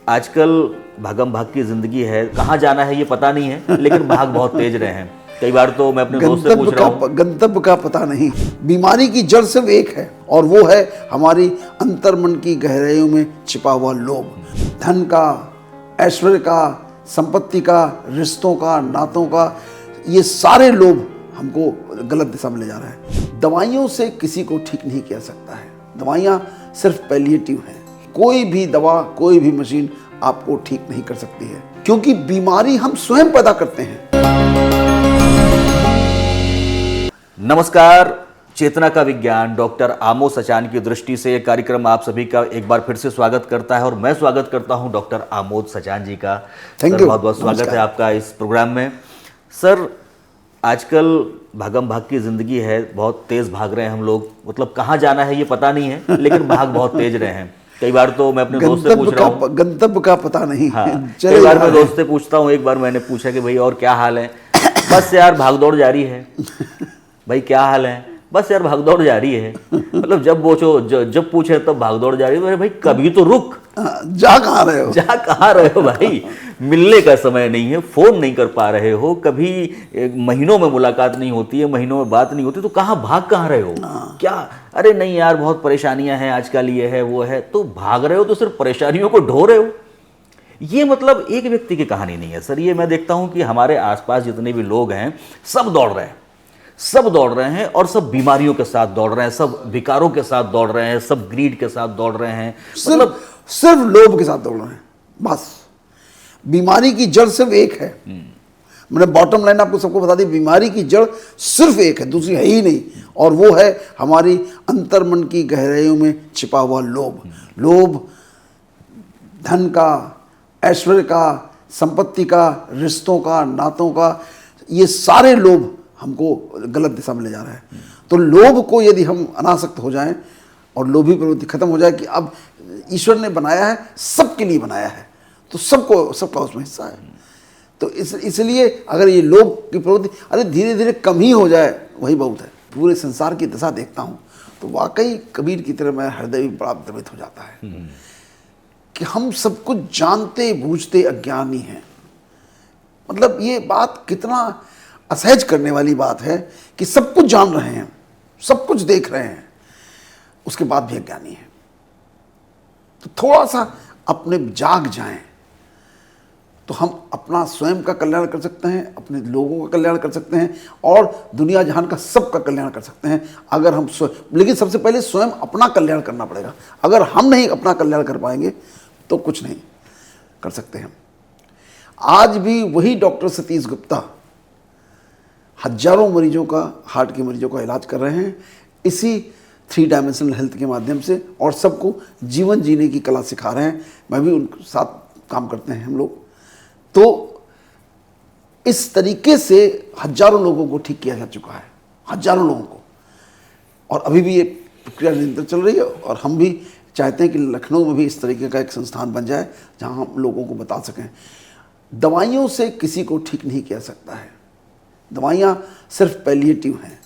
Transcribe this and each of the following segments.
आजकल भागम भाग की जिंदगी है, कहाँ जाना है ये पता नहीं है, लेकिन भाग बहुत तेज रहे हैं। कई बार तो मैं अपने दोस्त से पूछ रहा हूँ, गंतव्य का पता नहीं। बीमारी की जड़ सिर्फ एक है और वो है हमारी अंतर्मन की गहराइयों में छिपा हुआ लोभ। धन का, ऐश्वर्य का, संपत्ति का, रिश्तों का, नातों का, ये सारे लोभ हमको गलत दिशा में ले जा रहे हैं। दवाइयों से किसी को ठीक नहीं किया सकता है। दवाइयाँ सिर्फ पैलिएटिव हैं। कोई भी दवा, कोई भी मशीन आपको ठीक नहीं कर सकती है, क्योंकि बीमारी हम स्वयं पैदा करते हैं। नमस्कार। चेतना का विज्ञान डॉक्टर आमोद सचान की दृष्टि से यह कार्यक्रम आप सभी का एक बार फिर से स्वागत करता है और मैं स्वागत करता हूं डॉक्टर आमोद सचान जी का। Thank you. बहुत बहुत स्वागत है आपका इस प्रोग्राम में। सर, आजकल भागम भाग की जिंदगी है, बहुत तेज भाग रहे हैं हम लोग, मतलब कहाँ जाना है ये पता नहीं है, लेकिन भाग बहुत तेज रहे हैं। कई बार तो मैं अपने दोस्त से पूछ रहा हूँ, गंतव्य का पता नहीं। हाँ, कई बार मैं दोस्त से पूछता हूँ। एक बार मैंने पूछा कि भाई और क्या हाल है? बस यार भागदौड़ जारी है। भाई क्या हाल है? बस यार भागदौड़ जारी है। मतलब जब पूछे तब भागदौड़ जारी है। भाई कभी तो रुक, जा कहाँ रहे हो? जा कहाँ रहे हो भाई? मिलने का समय नहीं है, फोन नहीं कर पा रहे हो, कभी महीनों में मुलाकात नहीं होती है, महीनों में बात नहीं होती, तो कहाँ भाग कहाँ रहे हो? क्या? अरे नहीं यार, बहुत परेशानियां हैं आजकल, ये है वो है। तो भाग रहे हो तो सिर्फ परेशानियों को ढो रहे हो। ये मतलब एक व्यक्ति की कहानी नहीं है सर। ये मैं देखता हूं कि हमारे आसपास जितने भी लोग हैं सब दौड़ रहे हैं, सब दौड़ रहे हैं और सब बीमारियों के साथ दौड़ रहे हैं, सब विकारों के साथ दौड़ रहे हैं, सब ग्रीड के साथ दौड़ रहे हैं, मतलब सिर्फ लोभ के साथ दौड़ रहे हैं। बस बीमारी की जड़ सिर्फ एक है। मैंने बॉटम लाइन आपको सबको बता दी, बीमारी की जड़ सिर्फ एक है, दूसरी है ही नहीं, और वो है हमारी अंतर्मन की गहराइयों में छिपा हुआ लोभ। लोभ धन का, ऐश्वर्य का, संपत्ति का, रिश्तों का, नातों का, ये सारे लोभ हमको गलत दिशा में ले जा रहा है। तो लोभ को यदि हम अनासक्त हो जाएं और लोभी प्रवृत्ति खत्म हो जाए कि अब ईश्वर ने बनाया है, सबके लिए बनाया है, तो सबका उसमें हिस्सा है। तो इसलिए अगर ये लोभ की प्रवृत्ति अरे धीरे धीरे कम ही हो जाए, वही बहुत है। पूरे संसार की दशा देखता हूँ तो वाकई कबीर की तरह मेरा हृदय भी बड़ा द्रवित हो जाता है कि हम सब कुछ जानते बूझते अज्ञानी हैं। मतलब ये बात कितना असहज करने वाली बात है कि सब कुछ जान रहे हैं, सब कुछ देख रहे हैं, उसके बाद भी अज्ञानी हैं। तो थोड़ा सा अपने जाग जाएं तो हम अपना स्वयं का कल्याण कर सकते हैं, अपने लोगों का कल्याण कर सकते हैं और दुनिया जहान का सबका कल्याण कर सकते हैं अगर हम स्वयं। लेकिन सबसे पहले स्वयं अपना कल्याण करना पड़ेगा। अगर हम नहीं अपना कल्याण कर पाएंगे तो कुछ नहीं कर सकते हम। आज भी वही डॉक्टर सतीश गुप्ता हजारों मरीजों का, हार्ट के मरीजों का इलाज कर रहे हैं इसी 3 डायमेंशनल हेल्थ के माध्यम से, और सबको जीवन जीने की कला सिखा रहे हैं। मैं भी उनके साथ काम करते हैं हम लोग। तो इस तरीके से हजारों लोगों को ठीक किया जा चुका है, हजारों लोगों को, और अभी भी ये प्रक्रिया निरंतर चल रही है। और हम भी चाहते हैं कि लखनऊ में भी इस तरीके का एक संस्थान बन जाए जहां हम लोगों को बता सकें दवाइयों से किसी को ठीक नहीं किया सकता है। दवाइयाँ सिर्फ पैलिएटिव हैं।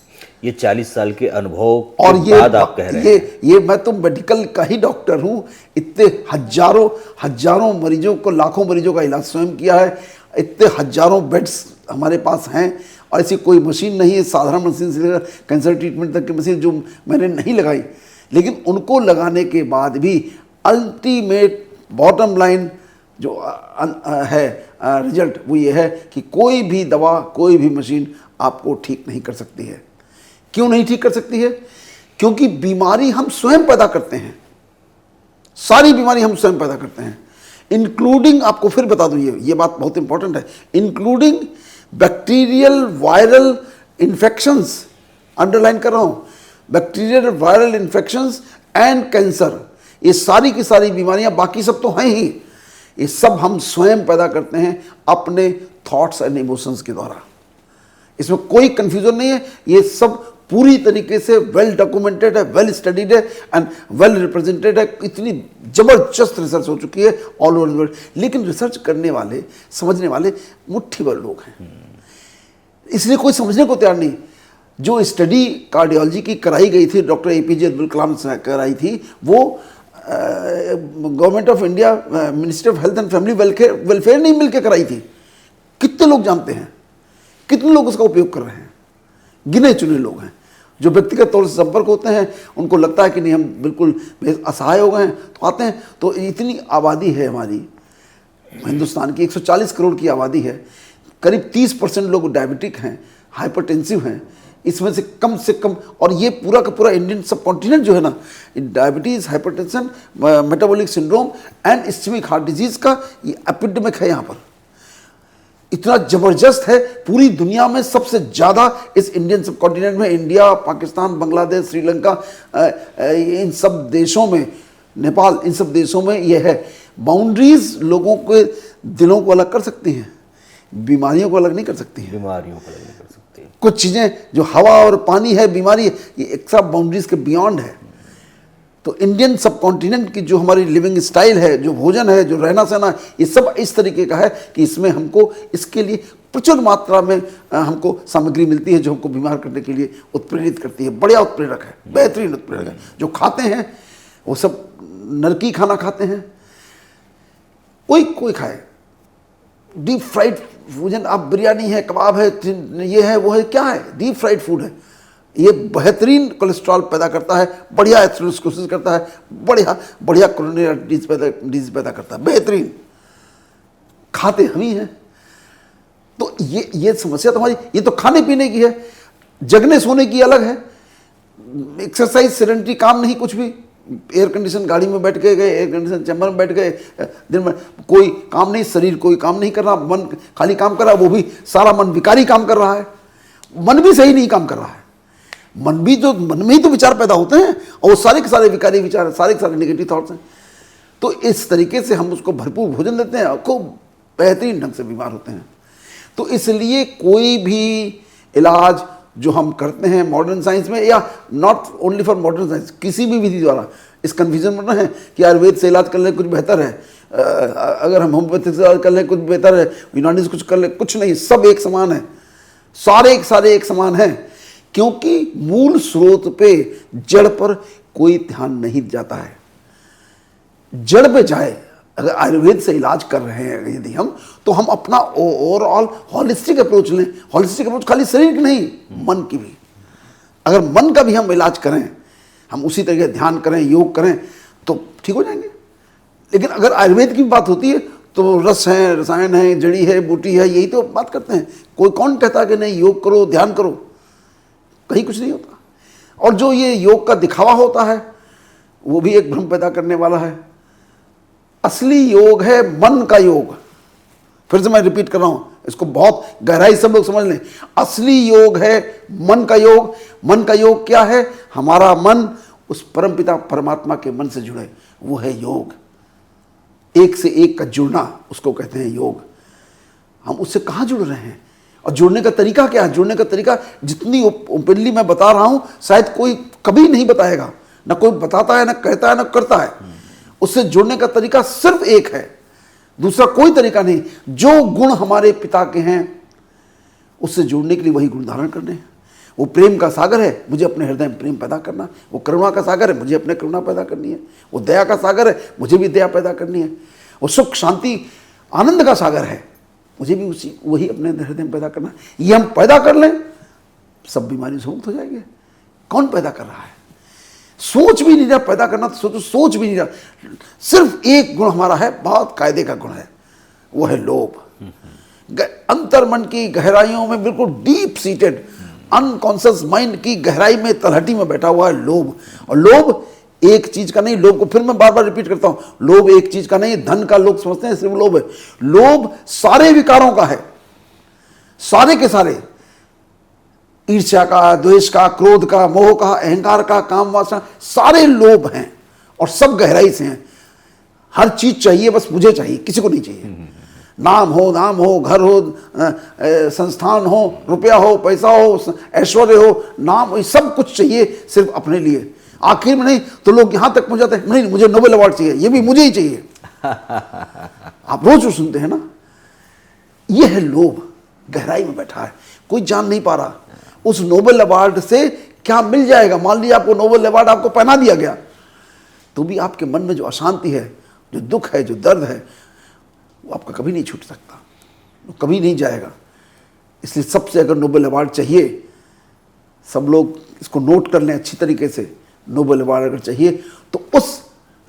ये 40 साल के अनुभव और के बाद आप कह रहे हैं। ये मैं तो मेडिकल का ही डॉक्टर हूँ। इतने हजारों मरीजों को, लाखों मरीजों का इलाज स्वयं किया है। इतने हजारों बेड्स हमारे पास हैं और ऐसी कोई मशीन नहीं है, साधारण मशीन से लेकर कैंसर ट्रीटमेंट तक की मशीन जो मैंने नहीं लगाई, लेकिन उनको लगाने के बाद भी अल्टीमेट बॉटम लाइन जो है रिजल्ट वो ये है कि कोई भी दवा, कोई भी मशीन आपको ठीक नहीं कर सकती है। क्यों नहीं ठीक कर सकती है? क्योंकि बीमारी हम स्वयं पैदा करते हैं। सारी बीमारी हम स्वयं पैदा करते हैं, इंक्लूडिंग, आपको फिर बता दूं, ये बात बहुत इंपॉर्टेंट है, including bacterial viral infections. Underline कर रहा हूं, bacterial viral infections and cancer. ये सारी की सारी बीमारियां, बाकी सब तो हैं ही, ये सब हम स्वयं पैदा करते हैं अपने थॉट्स एंड इमोशंस के द्वारा। इसमें कोई कंफ्यूजन नहीं है। ये सब पूरी तरीके से वेल डॉक्यूमेंटेड है, वेल स्टडीड है एंड वेल रिप्रेजेंटेड है। इतनी जबरदस्त रिसर्च हो चुकी है ऑल ओवर द वर्ल्ड। लेकिन रिसर्च करने वाले, समझने वाले मुट्ठी भर लोग हैं, इसलिए कोई समझने को तैयार नहीं। जो स्टडी कार्डियोलॉजी की कराई गई थी, डॉक्टर APJ अब्दुल कलाम से कराई थी, वो government of India ministry of health and family welfare नहीं मिलकर कराई थी। कितने लोग जानते हैं, कितने लोग उसका उपयोग कर रहे हैं? गिने चुने लोग हैं। जो व्यक्तिगत तौर से संपर्क होते हैं, उनको लगता है कि नहीं हम बिल्कुल असहाय हो गए हैं, तो आते हैं। तो इतनी आबादी है हमारी हिंदुस्तान की, 140 करोड़ की आबादी है, करीब 30% लोग डायबिटिक हैं, हाइपरटेंसिव हैं, इसमें से कम, और ये पूरा का पूरा इंडियन सब कॉन्टिनेंट जो है ना, diabetes, hypertension, metabolic syndrome and ischemic heart disease का ये एपिडेमिक है यहाँ पर। इतना ज़बरदस्त है, पूरी दुनिया में सबसे ज़्यादा इस इंडियन सब कॉन्टिनेंट में, इंडिया, पाकिस्तान, बांग्लादेश, श्रीलंका, इन सब देशों में, नेपाल, इन सब देशों में यह है। बाउंड्रीज लोगों के दिलों को अलग कर सकती हैं, बीमारियों को अलग नहीं कर सकती हैं। बीमारियों को अलग नहीं कर सकती। कुछ चीज़ें जो हवा और पानी है, बीमारी है, ये एक सब बाउंड्रीज के बियॉन्ड है। तो इंडियन सब कॉन्टिनेंट की जो हमारी लिविंग स्टाइल है, जो भोजन है, जो रहना सहना, ये सब इस तरीके का है कि इसमें हमको इसके लिए प्रचुर मात्रा में हमको सामग्री मिलती है जो हमको बीमार करने के लिए उत्प्रेरित करती है। बढ़िया उत्प्रेरक है, बेहतरीन उत्प्रेरक है। जो खाते हैं वो सब नरकी खाना खाते हैं। कोई खाए डीप फ्राइड भोजन, आप बिरयानी है, कबाब है, ये है, वो है, क्या है? डीप फ्राइड फूड है। ये बेहतरीन कोलेस्ट्रॉल पैदा करता है, बढ़िया एथेरोस्क्लेरोसिस करता है, बढ़िया कोरोनरी डिजीज पैदा करता है, बेहतरीन। खाते हम ही हैं। तो ये समस्या तो हमारी, ये तो खाने पीने की है। जगने सोने की अलग है। एक्सरसाइज, सेडेंटरी काम नहीं, कुछ भी। एयर कंडीशन गाड़ी में बैठ के गए, एयर कंडीशन चैम्बर में बैठ गए, दिन में कोई काम नहीं, शरीर कोई काम नहीं कर रहा, मन खाली काम कर रहा है, वो भी सारा मन विकारी काम कर रहा है। मन भी सही नहीं काम कर रहा है। मन में ही तो विचार पैदा होते हैं, और वो सारे के सारे विकारी विचार, सारे के सारे नेगेटिव थॉट्स हैं। तो इस तरीके से हम उसको भरपूर भोजन देते हैं और खूब बेहतरीन ढंग से बीमार होते हैं। तो इसलिए कोई भी इलाज जो हम करते हैं मॉडर्न साइंस में, या not only for modern science, किसी भी विधि द्वारा, इस कन्फ्यूजन में ना है कि आयुर्वेद से इलाज कर लें कुछ बेहतर है, अगर हम होम्योपैथी से इलाज कर लें कुछ बेहतर है, यूनानी से कुछ कर लें, कुछ नहीं, सब एक समान है। सारे एक समान है, क्योंकि मूल स्रोत पे, जड़ पर कोई ध्यान नहीं जाता है। जड़ पे जाए, अगर आयुर्वेद से इलाज कर रहे हैं यदि हम, तो हम अपना ओवरऑल हॉलिस्टिक अप्रोच लें। हॉलिस्टिक अप्रोच खाली शरीर की नहीं, मन की भी। अगर मन का भी हम इलाज करें, हम उसी तरीके ध्यान करें, योग करें, तो ठीक हो जाएंगे। लेकिन अगर आयुर्वेद की बात होती है तो रस है, रसायन है, जड़ी है, बूटी है, यही तो बात करते हैं। कौन कहता कि नहीं योग करो, ध्यान करो? कहीं कुछ नहीं होता। और जो ये योग का दिखावा होता है, वो भी एक भ्रम पैदा करने वाला है। असली योग है मन का योग। फिर से मैं रिपीट कर रहा हूं, इसको बहुत गहराई सब लोग समझ लें। असली योग है मन का योग। मन का योग क्या है? हमारा मन उस परमपिता परमात्मा के मन से जुड़े, वो है योग। एक से एक का जुड़ना, उसको कहते हैं योग। हम उससे कहां जुड़ रहे हैं? और जुड़ने का तरीका क्या है? जुड़ने का तरीका जितनी ओपनली मैं बता रहा हूं, शायद कोई कभी नहीं बताएगा। ना कोई बताता है, ना कहता है, ना करता है। उससे जुड़ने का तरीका सिर्फ एक है, दूसरा कोई तरीका नहीं। जो गुण हमारे पिता के हैं, उससे जुड़ने के लिए वही गुण धारण करने हैं। वो प्रेम का सागर है, मुझे अपने हृदय में प्रेम पैदा करना। वो करुणा का सागर है, मुझे अपने करुणा पैदा करनी है। वो दया का सागर है, मुझे भी दया पैदा करनी है। वो सुख, शांति, आनंद का सागर है, मुझे भी वही अपने हृदय में पैदा करना है। ये हम पैदा कर लें, सब बीमारी से मुक्त हो जाएंगे। कौन पैदा कर रहा है? सोच भी नहीं रहा पैदा करना, तो सोच भी नहीं रहा। सिर्फ एक गुण हमारा है, बहुत कायदे का गुण है, वो है लोभ। अंतर्मन की गहराइयों में, बिल्कुल डीप सीटेड अनकॉन्शियस माइंड की गहराई में, तलहटी में बैठा हुआ है लोभ। और लोभ एक चीज का नहीं, लोभ को फिर मैं बार बार रिपीट करता हूं, लोभ एक चीज का नहीं। धन का लोग समझते हैं सिर्फ लोभ है। लोभ सारे विकारों का है, सारे के सारे। ईर्ष्या का, द्वेष का, क्रोध का, मोह का, अहंकार का, काम वासना, सारे लोभ हैं और सब गहराई से हैं। हर चीज चाहिए, बस मुझे चाहिए, किसी को नहीं चाहिए। नाम हो, घर हो, संस्थान हो, रुपया हो, पैसा हो, ऐश्वर्य हो, नाम, सब कुछ चाहिए सिर्फ अपने लिए। आखिर में नहीं तो लोग यहां तक पहुंच जाते हैं, नहीं मुझे नोबेल अवार्ड चाहिए, ये भी मुझे ही चाहिए। आप रोज सुनते हैं ना, ये है लोभ, गहराई में बैठा है, कोई जान नहीं पा रहा। उस नोबेल अवार्ड से क्या मिल जाएगा? मान लीजिए आपको नोबेल अवार्ड आपको पहना दिया गया, तो भी आपके मन में जो अशांति है, जो दुख है, जो दर्द है, वो आपका कभी नहीं छूट सकता, वो कभी नहीं जाएगा। इसलिए सबसे अगर नोबेल अवार्ड चाहिए, सब लोग इसको नोट कर लें अच्छी तरीके से, नोबेल अवार्ड अगर चाहिए तो उस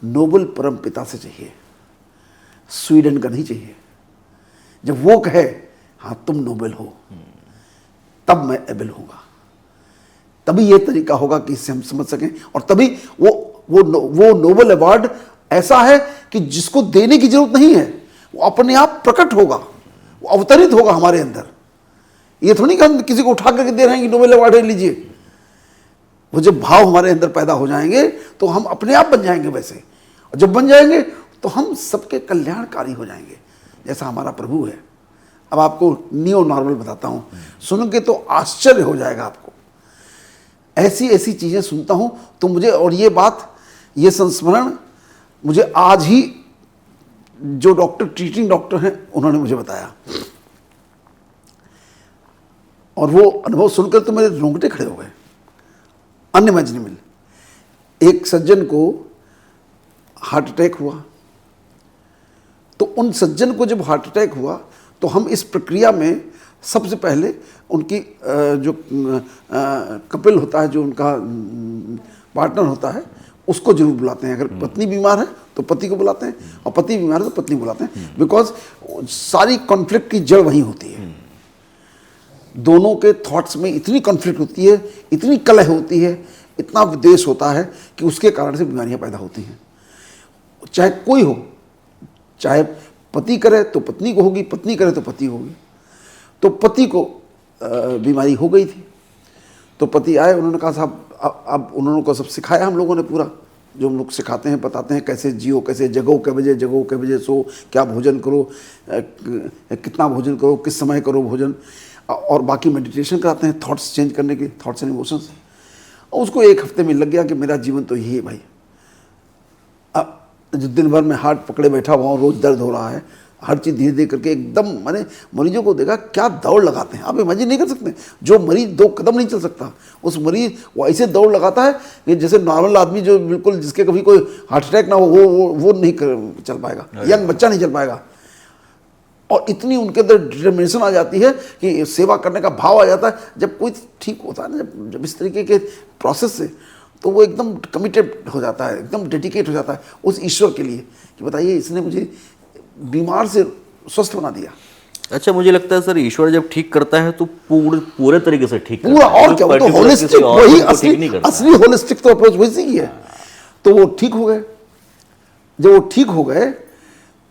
नोबेल परम पिता से चाहिए, स्वीडन का नहीं चाहिए। जब वो कहे हाँ तुम नोबेल हो, तब मैं एबल होगा, तभी ये तरीका होगा कि इससे हम समझ सकें। और तभी वो नोबेल अवार्ड ऐसा है कि जिसको देने की जरूरत नहीं है, वो अपने आप प्रकट होगा, वो अवतरित होगा हमारे अंदर। ये थोड़ी कि हम किसी को उठा करके दे रहे हैं कि नोबेल अवार्ड लीजिए। वो जब भाव हमारे अंदर पैदा हो जाएंगे तो हम अपने आप बन जाएंगे वैसे, और जब बन जाएंगे तो हम सबके कल्याणकारी हो जाएंगे, जैसा हमारा प्रभु है। अब आपको नियो नॉर्मल बताता हूँ, सुनोगे तो आश्चर्य हो जाएगा आपको। ऐसी ऐसी चीज़ें सुनता हूँ तो मुझे, और ये बात, ये संस्मरण मुझे आज ही जो डॉक्टर, ट्रीटिंग डॉक्टर हैं, उन्होंने मुझे बताया, और वो अनुभव सुनकर तो मेरे रोंगटे खड़े हो गए, अनइमेजिनेबल। एक सज्जन को हार्ट अटैक हुआ, तो उन सज्जन को जब हार्ट अटैक हुआ तो हम इस प्रक्रिया में सबसे पहले उनकी जो कपिल होता है, जो उनका पार्टनर होता है, उसको जरूर बुलाते हैं। अगर पत्नी बीमार है तो पति को बुलाते हैं, और पति बीमार है तो पत्नी बुलाते हैं, बिकॉज सारी कॉन्फ्लिक्ट की जड़ वहीं होती है। दोनों के थॉट्स में इतनी कॉन्फ्लिक्ट होती है, इतनी कलह होती है, इतना विद्वेष होता है कि उसके कारण से बीमारियां पैदा होती हैं। चाहे कोई हो, चाहे पति करे तो पत्नी को होगी, पत्नी करे तो पति होगी। तो पति को बीमारी हो गई थी, तो पति आए, उन्होंने कहा साहब, अब उन्होंने को सब सिखाया हम लोगों ने, पूरा जो हम लोग सिखाते हैं, बताते हैं कैसे जियो, कैसे जगो कै बजे सो, क्या भोजन करो, कितना भोजन करो, किस समय करो भोजन, और बाकी मेडिटेशन कराते हैं थॉट्स चेंज करने के, थॉट्स एंड इमोशंस। और उसको एक हफ्ते में लग गया कि मेरा जीवन तो यही है भाई। अब जो दिन भर में हार्ट पकड़े बैठा हुआ हूँ, रोज़ दर्द हो रहा है, हर चीज़ धीरे धीरे करके एकदम, मैंने मरीजों को देखा क्या दौड़ लगाते हैं, आप इमेजिन नहीं कर सकते। जो मरीज 2 कदम नहीं चल सकता, उस मरीज वो ऐसे दौड़ लगाता है कि जैसे नॉर्मल आदमी जो बिल्कुल, जिसके कभी कोई हार्ट अटैक ना हो, वो नहीं चल पाएगा, यंग बच्चा नहीं चल पाएगा। और इतनी उनके अंदर डिटर्मिनेशन आ जाती है कि सेवा करने का भाव आ जाता है। जब कोई ठीक होता है ना, जब इस तरीके के प्रोसेस से, तो वो एकदम कमिटेड हो जाता है, एकदम डेडिकेट हो जाता है उस ईश्वर के लिए कि बताइए, इसने मुझे बीमार से स्वस्थ बना दिया। अच्छा, मुझे लगता है सर, ईश्वर जब ठीक करता है तो पूरे तरीके से ठीक पूरा, करता है, और क्या, वो तो होलिस्टिक, वही असली होलिस्टिक तो अप्रोच वैसी ही है। तो वो ठीक हो गए। जब वो ठीक हो गए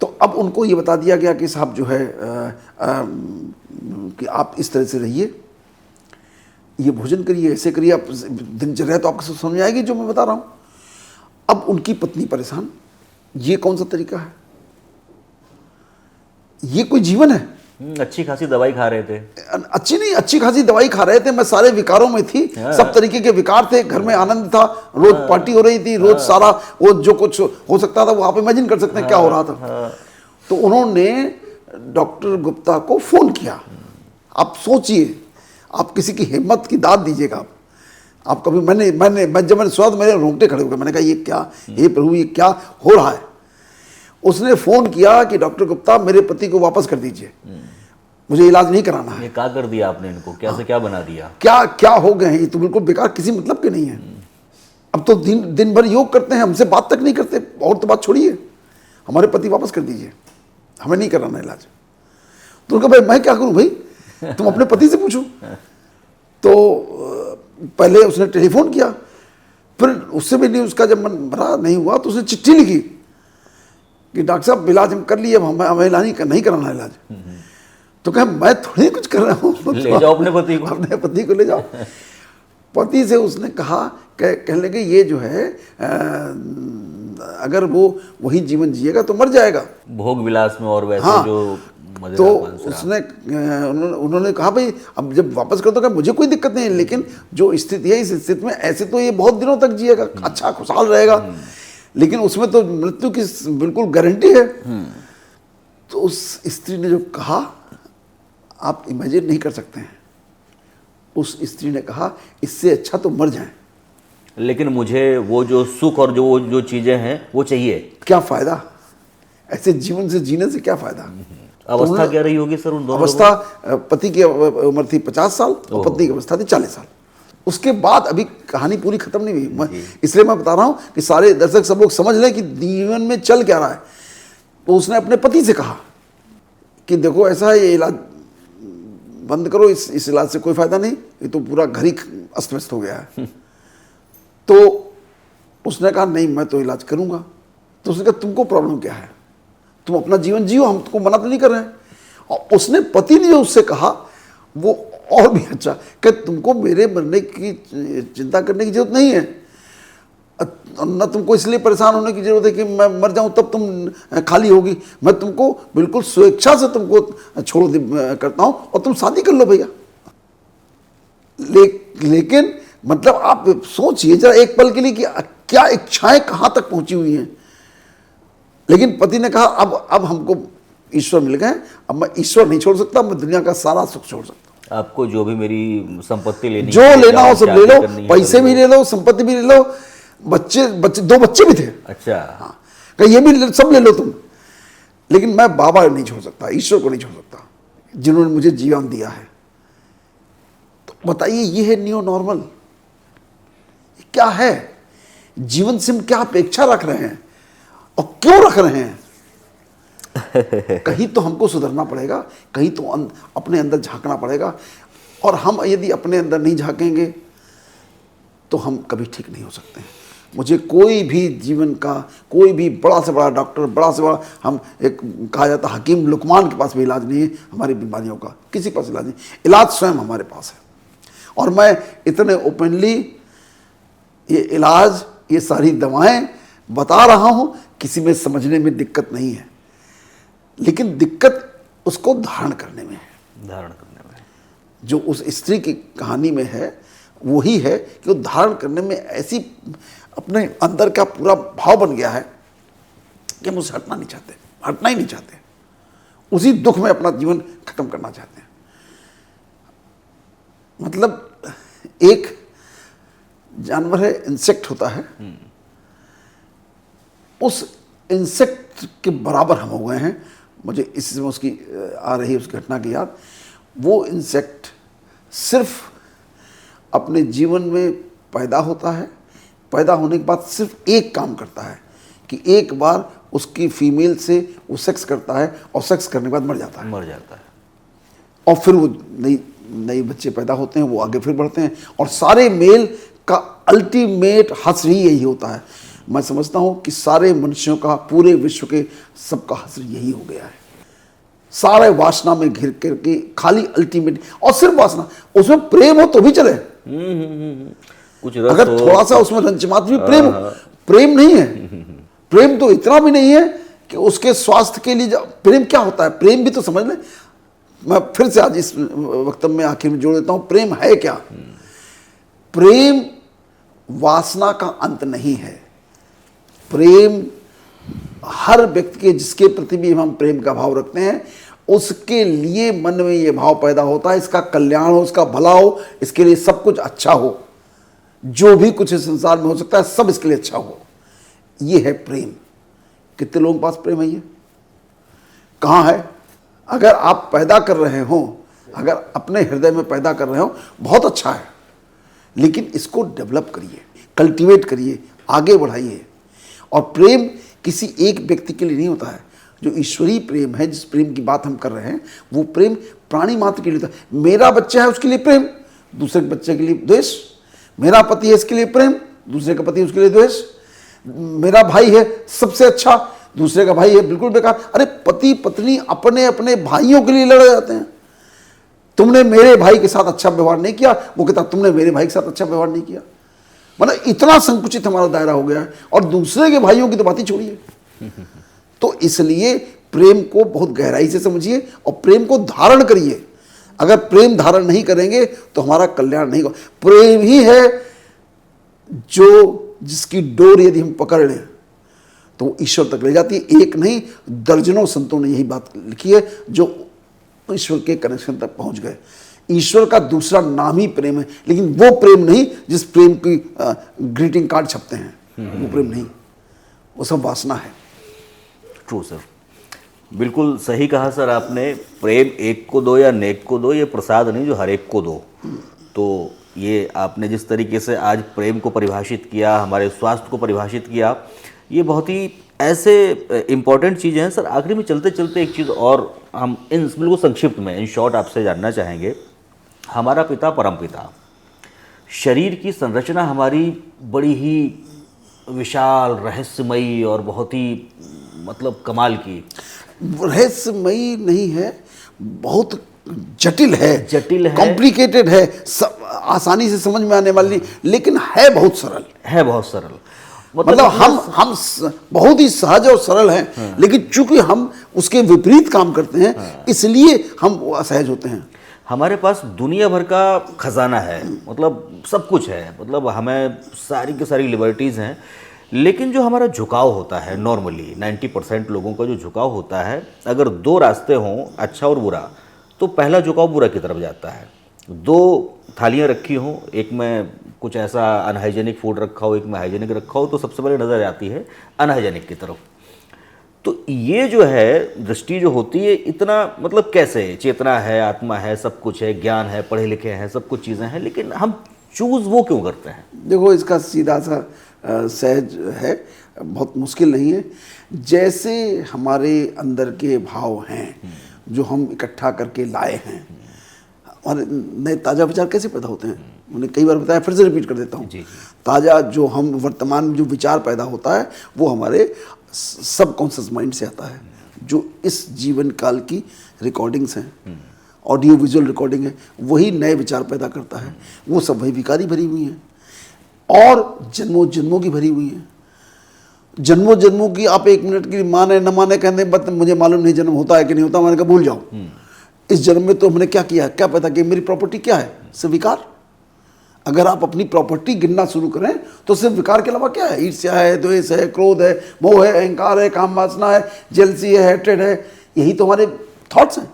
तो अब उनको ये बता दिया गया कि साहब जो है कि आप इस तरह से रहिए, ये भोजन करिए, ऐसे करिए, आप दिनचर्या तो आपको समझ में आएगी जो मैं बता रहा हूँ। अब उनकी पत्नी परेशान, ये कौन सा तरीका है, ये कोई जीवन है? अच्छी खासी दवाई खा रहे थे, अच्छी खासी दवाई खा रहे थे, मैं सारे विकारों में थी, सब तरीके के विकार थे, घर में आनंद था, रोज पार्टी हो रही थी, रोज सारा वो जो कुछ हो सकता था वो आप इमेजिन कर सकते हैं क्या हो रहा था। तो उन्होंने डॉक्टर गुप्ता को फोन किया। आप सोचिए, आप किसी की हिम्मत की दाद दीजिएगा। आप कभी, जब मैंने सुना तो मेरे रोंगटे खड़े हो गए। मैंने कहा ये क्या, हे प्रभु, ये क्या हो रहा है। उसने फोन किया कि डॉक्टर गुप्ता, मेरे पति को वापस कर दीजिए, मुझे इलाज नहीं कराना है। ये क्या कर दिया आपने इनको, क्या से क्या बना दिया, क्या हो गए हैं, ये तो बिल्कुल बेकार, किसी मतलब के नहीं है। अब तो दिन भर योग करते हैं, हमसे बात तक नहीं करते, और तो बात छोड़िए, हमारे पति वापस कर दीजिए, हमें नहीं कराना इलाज। तो उनका, भाई मैं क्या करूं भाई, तुम अपने पति से पूछो। तो पहले उसने टेलीफोन किया, फिर उससे भी नहीं, उसका जब मन भरा नहीं हुआ तो उसने चिट्ठी लिखी कि डॉक्टर साहब इलाज हम कर लिए, अब हमें इलाज नहीं कराना इलाज। तो कहा मैं थोड़ी कुछ कर रहा हूँ, ले जाओ अपने पति को, अपने पति को ले जाओ। पति से उसने कहा, कहने लगे ये जो है अगर वो वही जीवन जिएगा तो मर जाएगा, भोग विलास में, और वैसे हाँ, जो तो उसने उन्होंने कहा भाई अब जब वापस कर दो, क्या मुझे कोई दिक्कत नहीं है, लेकिन जो स्थिति है इस स्थिति में ऐसे तो ये बहुत दिनों तक जिएगा, अच्छा खुशहाल रहेगा, लेकिन उसमें तो मृत्यु की बिल्कुल गारंटी है। तो उस स्त्री ने जो कहा आप इमेजिन नहीं कर सकते हैं। उस स्त्री ने कहा इससे अच्छा तो मर जाएं। लेकिन मुझे वो जो सुख और जो चीजें हैं वो चाहिए। क्या फायदा, ऐसे जीवन से जीने से क्या फायदा। अवस्था क्या रही होगी सर उन दोनों अवस्था, पति की उम्र थी 50 साल और पत्नी की अवस्था थी 40 साल। उसके बाद अभी कहानी पूरी खत्म नहीं हुई, इसलिए मैं बता रहा हूं कि सारे दर्शक सब लोग समझ लें कि जीवन में चल क्या रहा है। तो उसने अपने पति से कहा कि देखो ऐसा है, ये इलाज बंद करो, इस इलाज से कोई फायदा नहीं, ये तो पूरा घर ही अस्त व्यस्त हो गया है। तो उसने कहा नहीं मैं तो इलाज करूंगा। तो उसने कहा तुमको प्रॉब्लम क्या है, तुम अपना जीवन जियो, हम तुमको मना तो नहीं कर रहे हैं। और उसने पति ने जो उससे कहा वो और भी अच्छा, कि तुमको मेरे मरने की चिंता करने की जरूरत नहीं है, न तुमको इसलिए परेशान होने की जरूरत है कि मैं मर जाऊं तब तुम खाली होगी, मैं तुमको बिल्कुल स्वेच्छा से तुमको छोड़ करता हूं और तुम शादी कर लो भैया। लेकिन मतलब आप सोचिए जरा एक पल के लिए कि क्या इच्छाएं कहां तक पहुंची हुई हैं। लेकिन पति ने कहा अब हमको ईश्वर मिल गए, अब मैं ईश्वर नहीं छोड़ सकता, मैं दुनिया का सारा सुख छोड़ सकता हूं। आपको जो भी मेरी संपत्ति लेनी, जो लेना हो सब ले लो, पैसे भी ले लो, संपत्ति भी ले लो, बच्चे 2 बच्चे भी थे। अच्छा, हाँ, कहीं ये भी सब ले लो तुम, लेकिन मैं बाबा नहीं छोड़ सकता, ईश्वर को नहीं छोड़ सकता जिन्होंने मुझे जीवन दिया है। तो बताइए ये है न्यू नॉर्मल, क्या है जीवन से हम क्या अपेक्षा रख रहे हैं और क्यों रख रहे हैं। कहीं तो हमको सुधरना पड़ेगा, कहीं तो अपने अंदर झांकना पड़ेगा। और हम यदि अपने अंदर नहीं झांकेंगे तो हम कभी ठीक नहीं हो सकते हैं। मुझे कोई भी जीवन का कोई भी बड़ा से बड़ा डॉक्टर, बड़ा से बड़ा, हम एक कहा जाता हकीम लुकमान के पास भी इलाज नहीं है हमारी बीमारियों का, किसी के पास इलाज नहीं, इलाज स्वयं हमारे पास है। और मैं इतने ओपनली ये इलाज, ये सारी दवाएं बता रहा हूं, किसी में समझने में दिक्कत नहीं है, लेकिन दिक्कत उसको धारण करने में है। धारण करने में जो उस स्त्री की कहानी में है वही है कि वो धारण करने में ऐसी अपने अंदर का पूरा भाव बन गया है कि हम उससे हटना नहीं चाहते, हटना ही नहीं चाहते, उसी दुख में अपना जीवन खत्म करना चाहते हैं। मतलब एक जानवर है, इंसेक्ट होता है, उस इंसेक्ट के बराबर हम हो गए हैं। मुझे इसमें उसकी आ रही है उस घटना की याद। वो इंसेक्ट सिर्फ अपने जीवन में पैदा होता है, पैदा होने के बाद सिर्फ एक काम करता है कि एक बार उसकी फीमेल से वो सेक्स करता है और सेक्स करने के बाद मर जाता है। और फिर वो नई बच्चे पैदा होते हैं, वो आगे फिर बढ़ते हैं। और सारे मेल का अल्टीमेट हश्र ही यही होता है। मैं समझता हूं कि सारे मनुष्यों का, पूरे विश्व के सबका हश्र यही हो गया है। सारे वासना में घिर करके खाली अल्टीमेट, और सिर्फ वासना, उसमें प्रेम हो तो भी चले, कुछ रस अगर थोड़ा सा उसमें रंचमात्र भी प्रेम नहीं है। प्रेम तो इतना भी नहीं है कि उसके स्वास्थ्य के लिए। प्रेम क्या होता है, प्रेम भी तो समझ लें। मैं फिर से आज इस वक्तव्य में आखिर में जोड़ देता हूं, प्रेम है क्या। प्रेम वासना का अंत नहीं है। प्रेम हर व्यक्ति के, जिसके प्रति भी हम प्रेम का भाव रखते हैं, उसके लिए मन में ये भाव पैदा होता है, इसका कल्याण हो, इसका भला हो, इसके लिए सब कुछ अच्छा हो, जो भी कुछ इस संसार में हो सकता है सब इसके लिए अच्छा हो। ये है प्रेम। कितने लोगों के पास प्रेम है, ये कहाँ है। अगर आप पैदा कर रहे हो, अगर अपने हृदय में पैदा कर रहे हो, बहुत अच्छा है, लेकिन इसको डेवलप करिए, कल्टीवेट करिए, आगे बढ़ाइए। और प्रेम किसी एक व्यक्ति के लिए नहीं होता है। जो ईश्वरीय प्रेम है, जिस प्रेम की बात हम कर रहे हैं, वो प्रेम प्राणी मात्र के लिए होता है। मेरा बच्चा है उसके लिए प्रेम, दूसरे के बच्चे के लिए द्वेष। मेरा पति है इसके लिए प्रेम, दूसरे का पति उसके लिए द्वेष। मेरा भाई है सबसे अच्छा, दूसरे का भाई है बिल्कुल बेकार। अरे पति पत्नी अपने अपने भाइयों के लिए लड़ जाते हैं। तुमने मेरे भाई के साथ अच्छा व्यवहार नहीं किया, वो कहता तुमने मेरे भाई के साथ अच्छा व्यवहार नहीं किया। मतलब इतना संकुचित हमारा दायरा हो गया है। और दूसरे के भाइयों की तो बात ही छोड़िए। तो इसलिए प्रेम को बहुत गहराई से समझिए और प्रेम को धारण करिए। अगर प्रेम धारण नहीं करेंगे तो हमारा कल्याण नहीं होगा। प्रेम ही है जो, जिसकी डोर यदि हम पकड़ लें तो वो ईश्वर तक ले जाती है। एक नहीं, दर्जनों संतों ने यही बात लिखी है जो ईश्वर के कनेक्शन तक पहुंच गए। ईश्वर का दूसरा नाम ही प्रेम है, लेकिन वो प्रेम नहीं जिस प्रेम की ग्रीटिंग कार्ड छपते हैं, वो प्रेम नहीं, वो सब वासना है। ट्रू सर, बिल्कुल सही कहा सर आपने। प्रेम एक को दो या नेक को दो, ये प्रसाद नहीं जो हर एक को दो। तो ये आपने जिस तरीके से आज प्रेम को परिभाषित किया, हमारे स्वास्थ्य को परिभाषित किया, ये बहुत ही ऐसे इम्पॉर्टेंट चीज़ें हैं। सर आखिरी में चलते चलते एक चीज़ और हम इन बिल्कुल संक्षिप्त में, इन शॉर्ट आपसे जानना चाहेंगे। हमारा पिता परमपिता, शरीर की संरचना हमारी बड़ी ही विशाल, रहस्यमयी और बहुत ही मतलब कमाल की। रहस्यमयी नहीं है, बहुत जटिल जटिल है, कॉम्प्लिकेटेड है, आसानी से समझ में आने वाली, लेकिन है बहुत सरल। है बहुत सरल, मतलब हम बहुत ही सहज और सरल हैं, लेकिन चूंकि हम उसके विपरीत काम करते हैं, इसलिए हम असहज होते हैं। हमारे पास दुनिया भर का खजाना है, मतलब सब कुछ है, मतलब हमें सारी की सारी लिबर्टीज़ हैं, लेकिन जो हमारा झुकाव होता है नॉर्मली 90% लोगों का जो झुकाव होता है, अगर दो रास्ते हों, अच्छा और बुरा, तो पहला झुकाव बुरा की तरफ जाता है। दो थालियाँ रखी हों, एक में कुछ ऐसा अनहाइजेनिक फूड रखा हो, एक में हाइजेनिक रखा हो, तो सबसे पहले नज़र आती है अनहाइजेनिक की तरफ। तो ये जो है दृष्टि जो होती है, इतना मतलब कैसे, चेतना है, आत्मा है, सब कुछ है, ज्ञान है, पढ़े लिखे हैं, सब कुछ चीज़ें हैं, लेकिन हम चूज़ वो क्यों करते हैं? देखो, इसका सीधा सा सहज है, बहुत मुश्किल नहीं है। जैसे हमारे अंदर के भाव हैं जो हम इकट्ठा करके लाए हैं, और नए ताज़ा विचार कैसे पैदा होते हैं, मैंने कई बार बताया, फिर से रिपीट कर देता हूँ। ताज़ा जो हम वर्तमान में जो विचार पैदा होता है, वो हमारे सबकॉन्शियस माइंड से आता है, जो इस जीवन काल की रिकॉर्डिंग्स हैं, ऑडियो विजुअल रिकॉर्डिंग है, वही नए विचार पैदा करता है। वो सब वही विकारी भरी हुई हैं और जन्मों जन्मों की भरी हुई हैं। जन्मों जन्मों की, आप 1 मिनट की माने न माने कहते हैं, बट मुझे मालूम नहीं जन्म होता है कि नहीं होता, मैंने कहा भूल जाओ। इस जन्म में तो हमने क्या किया, क्या पता कि मेरी प्रॉपर्टी क्या है, सिर्फ विकार। अगर आप अपनी प्रॉपर्टी गिनना शुरू करें तो सिर्फ विकार के अलावा क्या है, ईर्ष्या है, द्वेष है, क्रोध है, मोह है, अहंकार है, काम वासना है, जेलसी है, हेट्रेड है, यही तो हमारे थॉट्स हैं।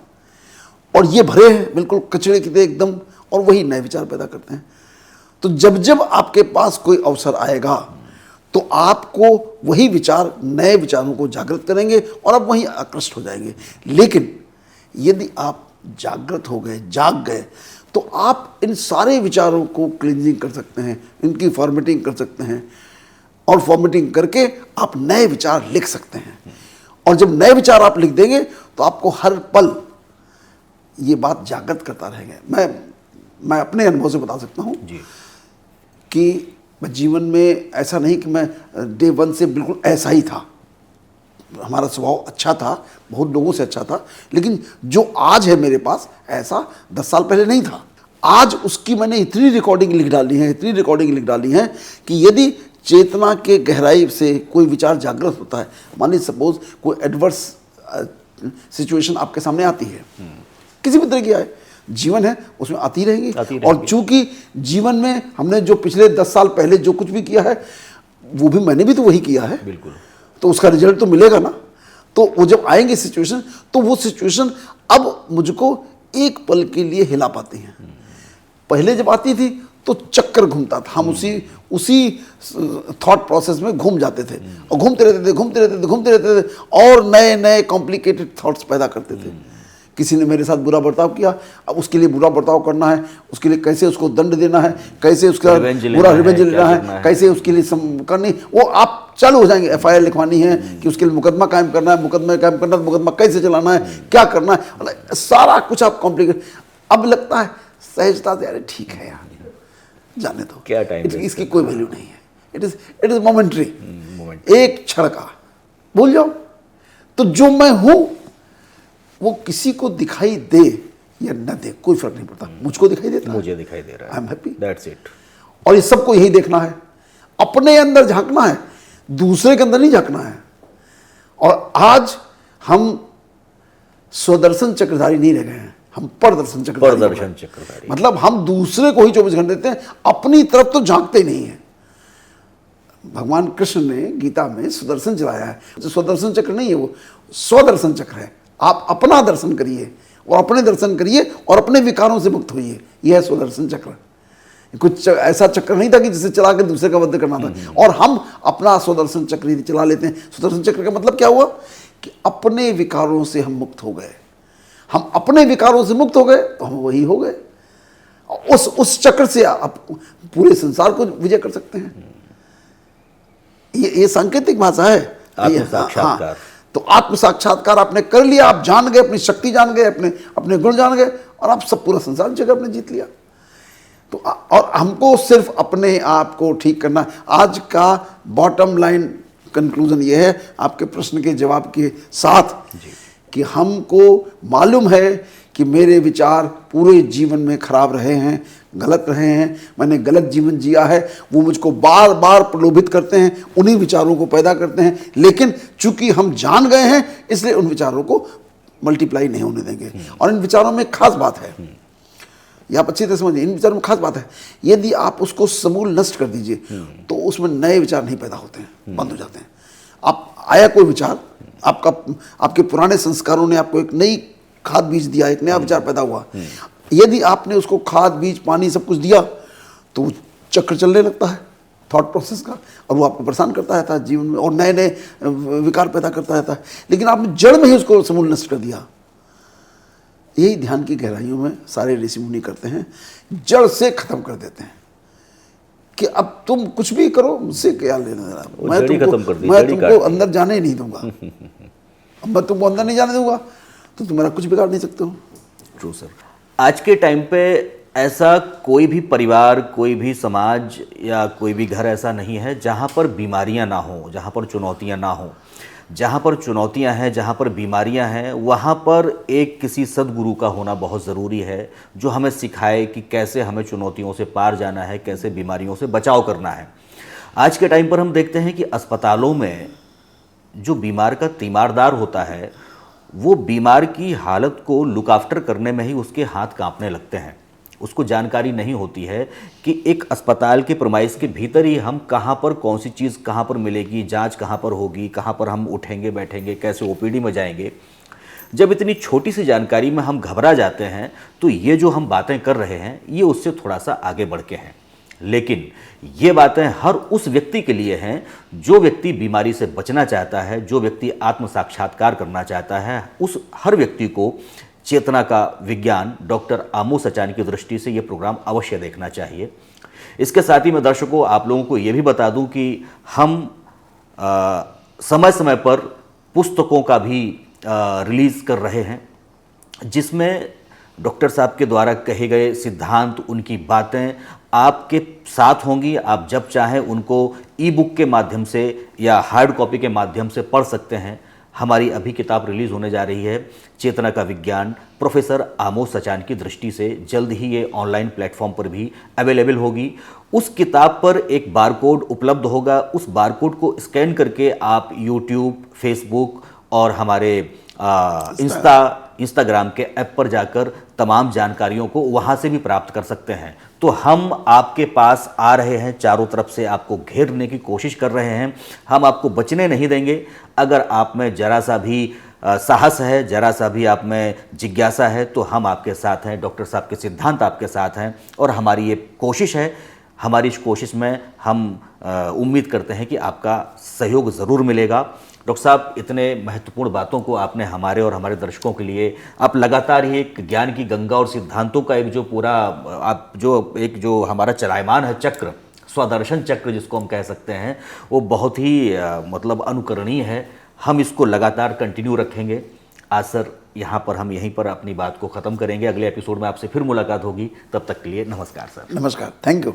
और ये भरे हैं बिल्कुल कचड़े की तरह एकदम, और वही नए विचार पैदा करते हैं। तो जब जब आपके पास कोई अवसर आएगा तो आपको वही विचार, नए विचारों को जागृत करेंगे और आप वहीं आकृष्ट हो जाएंगे। लेकिन यदि आप जागृत हो गए, जाग गए, तो आप इन सारे विचारों को क्लींजिंग कर सकते हैं, इनकी फॉर्मेटिंग कर सकते हैं, और फॉर्मेटिंग करके आप नए विचार लिख सकते हैं। और जब नए विचार आप लिख देंगे तो आपको हर पल ये बात जागृत करता रहेगा। मैं अपने अनुभव से बता सकता हूँ कि मैं जीवन में ऐसा नहीं कि मैं डे 1 से बिल्कुल ऐसा ही था, हमारा स्वभाव अच्छा था, बहुत लोगों से अच्छा था, लेकिन जो आज है मेरे पास, ऐसा 10 साल पहले नहीं था। आज उसकी मैंने इतनी रिकॉर्डिंग लिख डाली है कि यदि चेतना के गहराई से कोई विचार जागृत होता है, मान लीजिए सपोज कोई एडवर्स सिचुएशन आपके सामने आती है, किसी भी तरह की आए, जीवन है उसमें आती रहेगी। और चूंकि जीवन में हमने जो पिछले 10 साल पहले जो कुछ भी किया है, वो भी मैंने भी तो वही किया है, बिल्कुल, तो उसका रिजल्ट तो मिलेगा ना। तो वो जब आएंगे सिचुएशन, तो वो सिचुएशन अब मुझको एक पल के लिए हिला पाती हैं। पहले जब आती थी तो चक्कर घूमता था, हम उसी थॉट प्रोसेस में घूम जाते थे, और घूमते रहते थे और नए नए कॉम्प्लिकेटेड थॉट्स पैदा करते थे। किसी ने मेरे साथ बुरा बर्ताव किया, अब उसके लिए बुरा बर्ताव करना है, उसके लिए कैसे उसको दंड देना है, कैसे उसका बुरा रिवेंज लेना है, कैसे उसके लिए करनी, वो आप चालू हो जाएंगे। FIR लिखवानी है कि उसके लिए मुकदमा कायम करना है, मुकदमा कैसे चलाना है, क्या करना है, सारा कुछ आप कॉम्प्लिकेट। अब लगता है सहजता से, अरे ठीक है यार, जाने दो, क्या टाइम, इसकी कोई वैल्यू नहीं है, इट इज मोमेंट्री, एक क्षण का, भूल जाओ। तो जो मैं हूं वो किसी को दिखाई दे या न दे, कोई फर्क नहीं पड़ता, मुझको दिखाई देता, मुझे दिखाई दे रहा है, I am happy, that's it. और ये सबको यही देखना है, अपने अंदर झांकना है, दूसरे के अंदर नहीं झांकना है। और आज हम स्वदर्शन चक्रधारी नहीं रह गए हैं, हम परदर्शन चक्रधारी। मतलब हम दूसरे को ही 24 घंटे देते हैं, अपनी तरफ तो झांकते नहीं है। भगवान कृष्ण ने गीता में सुदर्शन चलाया है, स्वदर्शन चक्र नहीं है, वो स्वदर्शन चक्र है। आप अपना दर्शन करिए और अपने दर्शन करिए और अपने विकारों से मुक्त होइए। यह है सुदर्शन चक्र। कुछ ऐसा चक्र नहीं था कि जिसे चला कर दूसरे का वध करना था। और हम अपना सुदर्शन चक्र यदि चला लेते हैं, सुदर्शन चक्र का मतलब क्या हुआ कि अपने विकारों से हम मुक्त हो गए। हम अपने विकारों से मुक्त हो गए तो हम वही हो गए। उस चक्र से आप पूरे संसार को विजय कर सकते हैं। ये सांकेतिक भाषा है, आत्म साक्षात्कार। तो आत्म साक्षात्कार आपने कर लिया, आप जान गए, अपनी शक्ति जान गए, अपने गुण जान गए, और आप सब पूरा संसार जगह आपने जीत लिया। तो और हमको सिर्फ अपने आप को ठीक करना। आज का बॉटम लाइन कंक्लूजन ये है आपके प्रश्न के जवाब के साथ कि हमको मालूम है कि मेरे विचार पूरे जीवन में खराब रहे हैं, गलत रहे हैं, मैंने गलत जीवन जिया है, वो मुझको बार बार प्रलोभित करते हैं, उन्हीं विचारों को पैदा करते हैं। लेकिन चूंकि हम जान गए हैं इसलिए उन विचारों को मल्टीप्लाई नहीं होने देंगे। और इन विचारों में खास बात है, ये आप अच्छी तरह समझिए, इन विचारों में खास बात है, यदि आप उसको समूल नष्ट कर दीजिए तो उसमें नए विचार नहीं पैदा होते हैं, बंद हो जाते हैं। आप आया कोई विचार, आपके पुराने संस्कारों ने आपको एक नई खाद बीज दिया, एक नया विचार पैदा हुआ। यदि आपने उसको खाद बीज पानी सब कुछ दिया तो वो चक्र चलने लगता है थॉट प्रोसेस का, और वो आपको परेशान करता रहता है जीवन में, और नए नए विकार पैदा करता रहता है। लेकिन आपने जड़ में ही उसको समूल नष्ट कर दिया। यही ध्यान की गहराइयों में सारे ऋषि मुनि करते हैं, जड़ से खत्म कर देते हैं कि अब तुम कुछ भी करो, मुझसे क्या लेना देना, मैं तुमको अंदर जाने ही नहीं दूंगा। मैं तुमको अंदर नहीं जाने दूंगा तो तुम मेरा कुछ बिगाड़ नहीं सकते हो। True sir. आज के टाइम पे ऐसा कोई भी परिवार, कोई भी समाज या कोई भी घर ऐसा नहीं है जहाँ पर बीमारियाँ ना हो, जहाँ पर चुनौतियाँ ना हो। जहाँ पर चुनौतियाँ हैं, जहाँ पर बीमारियाँ हैं, वहाँ पर एक किसी सद्गुरु का होना बहुत ज़रूरी है, जो हमें सिखाए कि कैसे हमें चुनौतियों से पार जाना है, कैसे बीमारियों से बचाव करना है। आज के टाइम पर हम देखते हैं कि अस्पतालों में जो बीमार का तीमारदार होता है, वो बीमार की हालत को लुक आफ्टर करने में ही उसके हाथ कांपने लगते हैं। उसको जानकारी नहीं होती है कि एक अस्पताल के प्रेमाइस के भीतर ही हम कहाँ पर कौन सी चीज़ कहाँ पर मिलेगी, जांच कहाँ पर होगी, कहाँ पर हम उठेंगे बैठेंगे, कैसे ओपीडी में जाएंगे। जब इतनी छोटी सी जानकारी में हम घबरा जाते हैं तो ये जो हम बातें कर रहे हैं ये उससे थोड़ा सा आगे बढ़ के हैं। लेकिन ये बातें हर उस व्यक्ति के लिए हैं जो व्यक्ति बीमारी से बचना चाहता है, जो व्यक्ति आत्म साक्षात्कार करना चाहता है। उस हर व्यक्ति को चेतना का विज्ञान डॉक्टर आमोस आचान की दृष्टि से ये प्रोग्राम अवश्य देखना चाहिए। इसके साथ ही मैं दर्शकों आप लोगों को ये भी बता दूं कि हम समय समय पर पुस्तकों का भी रिलीज़ कर रहे हैं, जिसमें डॉक्टर साहब के द्वारा कहे गए सिद्धांत, उनकी बातें आपके साथ होंगी। आप जब चाहें उनको ई बुक के माध्यम से या हार्ड कॉपी के माध्यम से पढ़ सकते हैं। हमारी अभी किताब रिलीज़ होने जा रही है, चेतना का विज्ञान प्रोफेसर आमोस आचान की दृष्टि से। जल्द ही ये ऑनलाइन प्लेटफॉर्म पर भी अवेलेबल होगी। उस किताब पर एक बारकोड उपलब्ध होगा। उस बारकोड को स्कैन करके आप यूट्यूब, फेसबुक और हमारे इंस्टाग्राम के ऐप पर जाकर तमाम जानकारियों को वहाँ से भी प्राप्त कर सकते हैं। तो हम आपके पास आ रहे हैं, चारों तरफ से आपको घेरने की कोशिश कर रहे हैं। हम आपको बचने नहीं देंगे। अगर आप में जरा सा भी साहस है, जरा सा भी आप में जिज्ञासा है तो हम आपके साथ हैं। डॉक्टर साहब के सिद्धांत आपके साथ हैं और हमारी ये कोशिश है। हमारी इस कोशिश में हम उम्मीद करते हैं कि आपका सहयोग ज़रूर मिलेगा। डॉक्टर साहब, इतने महत्वपूर्ण बातों को आपने हमारे और हमारे दर्शकों के लिए, आप लगातार ही एक ज्ञान की गंगा और सिद्धांतों का एक जो पूरा आप जो हमारा चलायमान है चक्र, स्वदर्शन चक्र जिसको हम कह सकते हैं, वो बहुत ही मतलब अनुकरणीय है। हम इसको लगातार कंटिन्यू रखेंगे। आज सर यहाँ पर हम यहीं पर अपनी बात को ख़त्म करेंगे। अगले एपिसोड में आपसे फिर मुलाकात होगी। तब तक के लिए नमस्कार सर। नमस्कार, थैंक यू।